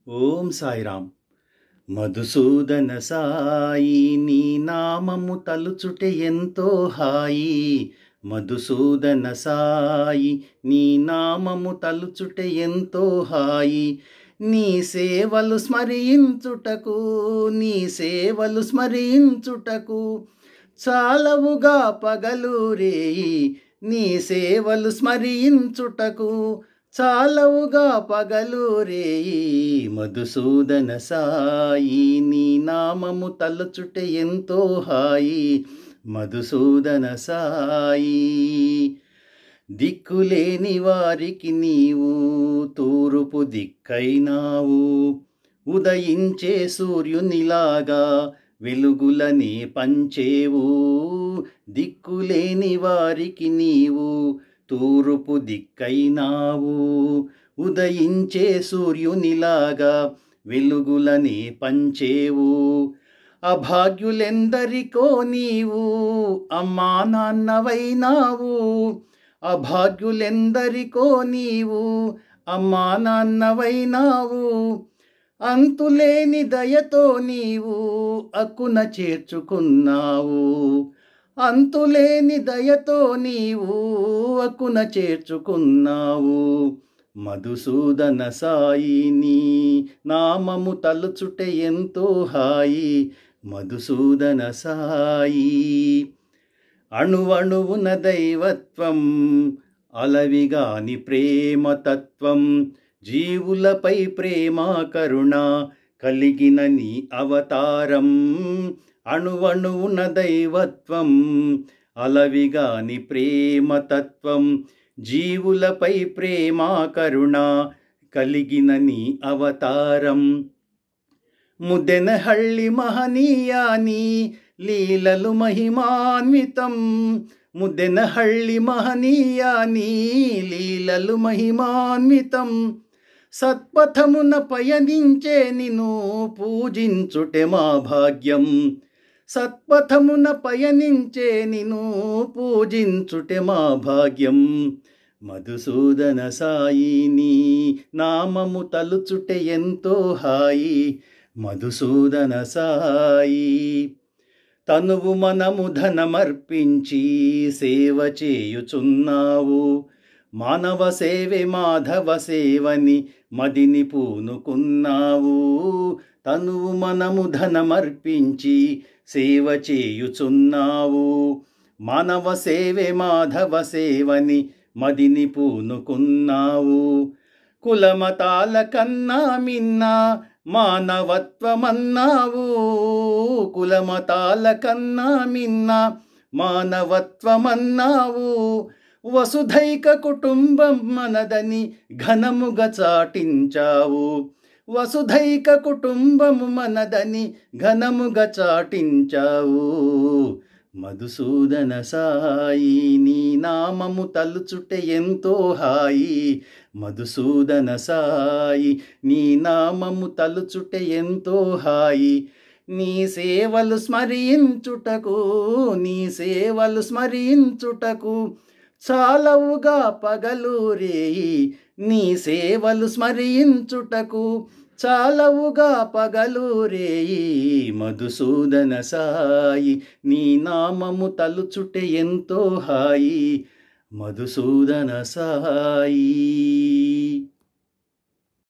ఓం సాయిరామ్. మధుసూదన సాయి నీ నామము తలుచుటే ఎంతో హాయి. మధుసూదన సాయి నీ నామము తలుచుటే ఎంతో హాయి. నీ సేవలు స్మరించుటకు నీ సేవలు స్మరించుటకు చాలవుగా పగలు రేయి. నీ సేవలు స్మరించుటకు చాలవుగా పగలు రేయి. మధుసూదన సాయి నీ నామము తలుచుటే ఎంతో హాయి. మధుసూదన సాయి దిక్కులేని వారికి నీవు తూర్పు దిక్కైనావు. ఉదయించే సూర్యునిలాగా వెలుగులని పంచేవు. దిక్కులేని వారికి నీవు తూర్పు దిక్కైనావు. ఉదయించే సూర్యునిలాగా వెలుగులని పంచేవు. అభాగ్యులెందరికో నీవు అమ్మా నాన్నవైనావు. అభాగ్యులెందరికో నీవు అమ్మా నాన్నవైనావు. అంతులేని దయతో నీవు అక్కున చేర్చుకున్నావు. అంతులేని దయతో నీవు అక్కున చేర్చుకున్నావు. మధుసూదన సాయి నీ నామము తలుచుటే ఎంతో హాయి. మధుసూదన సాయి అణువణువున దైవత్వం అలవిగాని ప్రేమతత్వం. జీవులపై ప్రేమ కరుణ కలిగిన నీ అవతారం. అణువణువున దైవత్వం అలవిగాని ప్రేమతత్వం. జీవులపై ప్రేమ కరుణ కలిగిన నీ అవతారం. ముదెనహళ్ళి మహనీయాని లీలలు మహిమాన్వితం. ముదెనహళ్ళి మహనీయాని లీలలు మహిమాన్వితం. సత్పథమున పయనించే నిన్ను పూజించుటే మా భాగ్యం. సత్పథమున పయనించే నిన్ను పూజించుటే మా భాగ్యం. మధుసూదన సాయి నీ నామము తలుచుటే ఎంతో హాయి. మధుసూదన సాయి తనువు మనము ధనమర్పించి సేవ చేయుచున్నావు. మానవ సేవే మాధవ సేవని మదిని పూనుకున్నావు. తనువు మనము ధనమర్పించి సేవ చేయుచున్నావు. మానవ సేవే మాధవ సేవని మదిని పూనుకున్నావు. కులమతాల కన్నా మిన్న మానవత్వమన్నావు. కులమతాల కన్నా మిన్న మానవత్వమన్నావు. వసుధైక కుటుంబం మనదని ఘనముగా చాటించావు. వసుధైక కుటుంబము మనదని ఘనముగా చాటించావు. మధుసూదన సాయి నీ నామము తలుచుటే ఎంతో హాయి. మధుసూదన సాయి నీ నామము తలుచుటే ఎంతో హాయి. నీ సేవలు స్మరించుటకు నీ సేవలు స్మరించుటకు చాలవుగా పగలు రేయి. నీ సేవలు స్మరించుటకు చాలవుగా పగలు రేయి. మధుసూదన సాయి నీ నామము తలుచుటే ఎంతో హాయి. మధుసూదన సాయి.